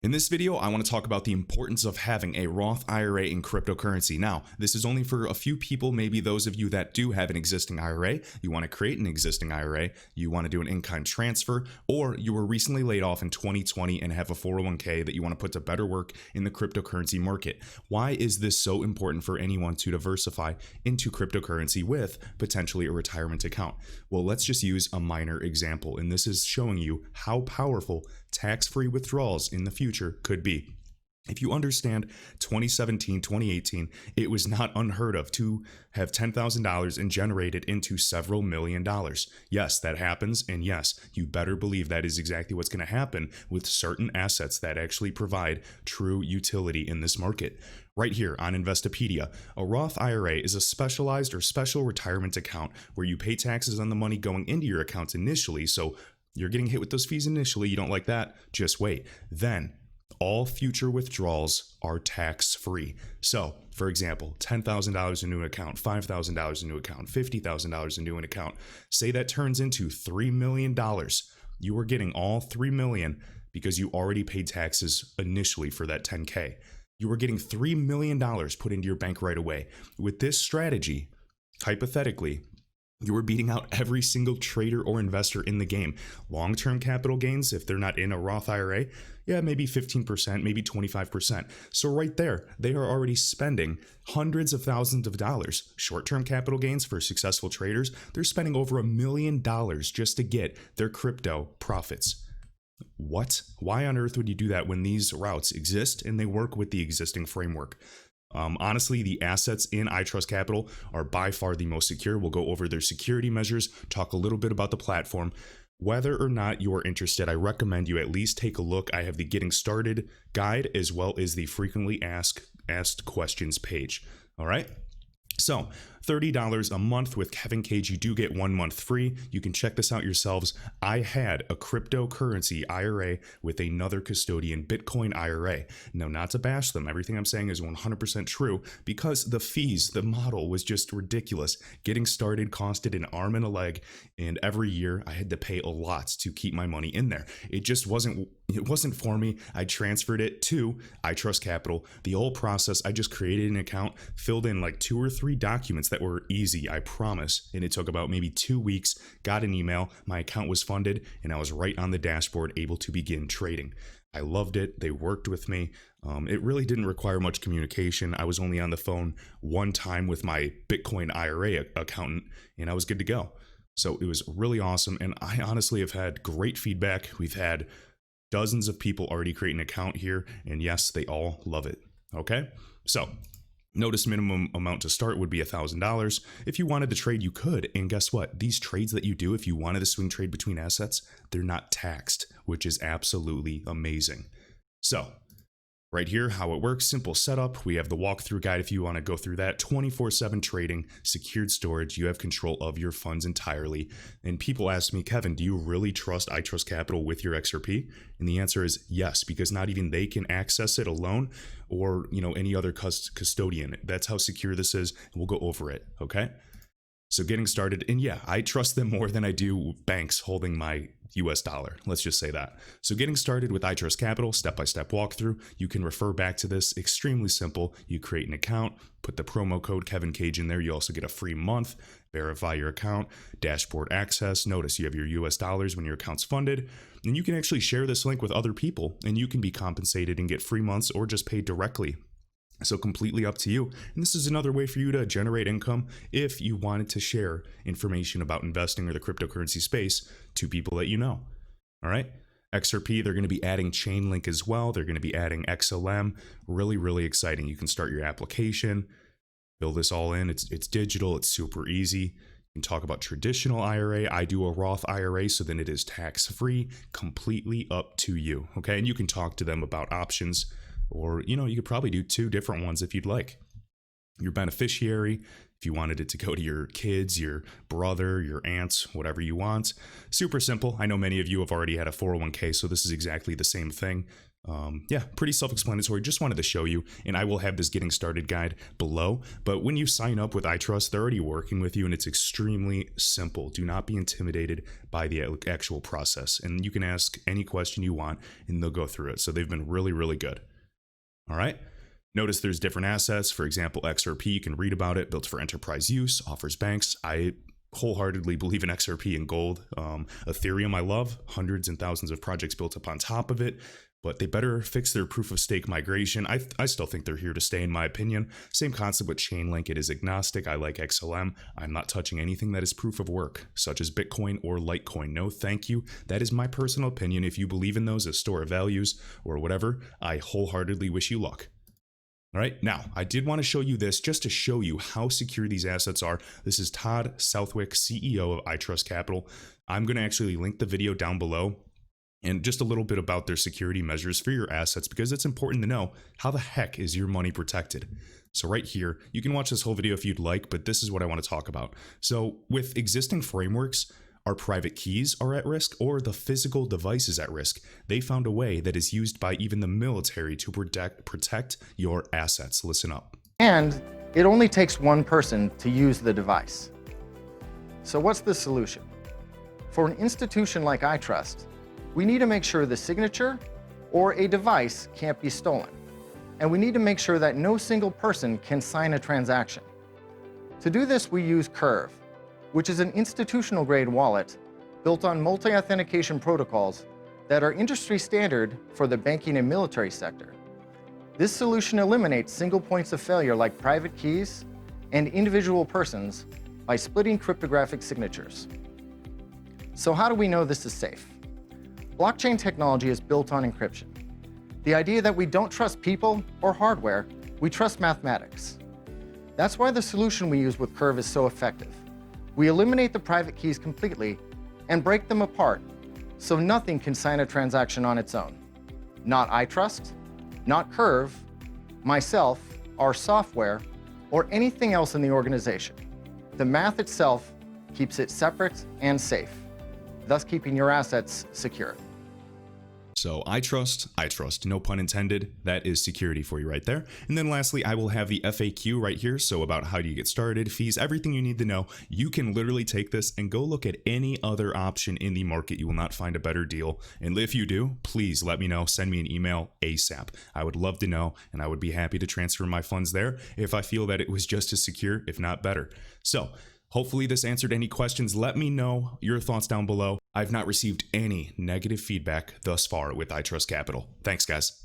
In this video, I want to talk about the importance of having a Roth IRA in cryptocurrency. Now, this is only for a few people, maybe those of you that do have an existing IRA, you want to create an existing IRA, you want to do an in-kind transfer, or you were recently laid off in 2020 and have a 401k that you want to put to better work in the cryptocurrency market. Why is this so important for anyone to diversify into cryptocurrency with potentially a retirement account? Well, let's just use a minor example, and this is showing you how powerful tax-free withdrawals in the future could be. If you understand 2017, 2018, it was not unheard of to have $10,000 and generate it into several $1,000,000. Yes, that happens. And yes, you better believe that is exactly what's going to happen with certain assets that actually provide true utility in this market. Right here on Investopedia, a Roth IRA is a specialized or special retirement account where you pay taxes on the money going into your accounts initially. So you're getting hit with those fees initially. You don't like that? Just wait. Then all future withdrawals are tax-free. So, for example, $10,000 into an account, $5,000 into an account, $50,000 into an account. Say that turns into $3 million. You are getting all $3 million because you already paid taxes initially for that $10K. You are getting $3 million put into your bank right away. With this strategy, hypothetically, you are beating out every single trader or investor in the game. Long-term capital gains, if they're not in a Roth IRA, yeah, maybe 15%, maybe 25%. So right there, they are already spending hundreds of thousands of dollars. Short-term capital gains for successful traders, they're spending over $1 million just to get their crypto profits. What? Why on earth would you do that when these routes exist and they work with the existing framework? Honestly, the assets in iTrustCapital are by far the most secure. We'll go over their security measures, talk a little bit about the platform. Whether or not you are interested, I recommend you at least take a look. I have the Getting Started guide as well as the Frequently Asked Questions page. All right. So $30 a month with Kevin Cage. You do get 1 month free. You can check this out yourselves. I had a cryptocurrency IRA with another custodian Bitcoin IRA. Now, not to bash them, everything I'm saying is 100% true because the fees, the model was just ridiculous. Getting started costed an arm and a leg, and every year I had to pay a lot to keep my money in there. It wasn't for me. I transferred it to iTrustCapital. The whole process, I just created an account, filled in like 2 or 3 documents that were easy, I promise. And it took about maybe 2 weeks, got an email, my account was funded, and I was right on the dashboard able to begin trading. I loved it. They worked with me. It really didn't require much communication. I was only on the phone one time with my Bitcoin IRA accountant, and I was good to go. So it was really awesome. And I honestly have had great feedback. We've had dozens of people already create an account here, and yes, they all love it. Okay, so notice minimum amount to start would be $1,000. If you wanted to trade, you could. And guess what? These trades that you do, if you wanted to swing trade between assets, they're not taxed, which is absolutely amazing. So right here, how it works, simple setup. We have the walkthrough guide if you want to go through that. 24/7 trading, secured storage. You have control of your funds entirely. And people ask me, Kevin, do you really trust iTrustCapital with your XRP? And the answer is yes, because not even they can access it alone or any other custodian. That's how secure this is. And we'll go over it. Okay. So getting started, and yeah, I trust them more than I do banks holding my US dollar. Let's just say that. So getting started with iTrustCapital, step-by-step walkthrough. You can refer back to this. Extremely simple. You create an account, put the promo code Kevin Cage in there. You also get a free month, verify your account, dashboard access. Notice you have your US dollars when your account's funded. And you can actually share this link with other people, and you can be compensated and get free months or just paid directly. So completely up to you. And this is another way for you to generate income if you wanted to share information about investing or the cryptocurrency space to people that you know. All right. XRP, they're going to be adding Chainlink as well. They're going to be adding XLM. Really, really exciting. You can start your application, build this all in. It's digital. It's super easy. You can talk about traditional IRA. I do a Roth IRA, so then it is tax-free, completely up to you. Okay. And you can talk to them about options. Or, you could probably do 2 different ones if you'd like. Your beneficiary, if you wanted it to go to your kids, your brother, your aunts, whatever you want. Super simple. I know many of you have already had a 401k, so this is exactly the same thing. Yeah, pretty self-explanatory. Just wanted to show you, and I will have this getting started guide below. But when you sign up with iTrust, they're already working with you, and it's extremely simple. Do not be intimidated by the actual process, and you can ask any question you want, and they'll go through it. So they've been really, really good. All right. Notice there's different assets. For example, XRP, you can read about it, built for enterprise use, offers banks. I wholeheartedly believe in XRP and gold. Ethereum, I love. Hundreds and thousands of projects built up on top of it. But they better fix their proof of stake migration. I still think they're here to stay, in my opinion. Same concept with Chainlink. It is agnostic. I like XLM. I'm not touching anything that is proof of work, such as Bitcoin or Litecoin. No, thank you. That is my personal opinion. If you believe in those as store of values or whatever, I wholeheartedly wish you luck. All right, now I did want to show you this just to show you how secure these assets are. This is Todd Southwick, CEO of iTrustCapital. I'm going to actually link the video down below and just a little bit about their security measures for your assets, because it's important to know how the heck is your money protected. So right here, you can watch this whole video if you'd like, but this is what I want to talk about. So with existing frameworks, our private keys are at risk, or the physical device is at risk. They found a way that is used by even the military to protect your assets. Listen up. And it only takes one person to use the device. So what's the solution? For an institution like iTrust, we need to make sure the signature or a device can't be stolen. And we need to make sure that no single person can sign a transaction. To do this, we use Curv, which is an institutional-grade wallet built on multi-authentication protocols that are industry standard for the banking and military sector. This solution eliminates single points of failure like private keys and individual persons by splitting cryptographic signatures. So how do we know this is safe? Blockchain technology is built on encryption. The idea that we don't trust people or hardware, we trust mathematics. That's why the solution we use with Curv is so effective. We eliminate the private keys completely and break them apart so nothing can sign a transaction on its own. Not iTrust, not Curv, myself, our software, or anything else in the organization. The math itself keeps it separate and safe, thus keeping your assets secure. So I trust, no pun intended. That is security for you right there. And then lastly, I will have the FAQ right here. So about how do you get started, fees, everything you need to know. You can literally take this and go look at any other option in the market. You will not find a better deal. And if you do, please let me know. Send me an email ASAP. I would love to know, and I would be happy to transfer my funds there if I feel that it was just as secure, if not better. So hopefully this answered any questions. Let me know your thoughts down below. I've not received any negative feedback thus far with iTrustCapital. Thanks, guys.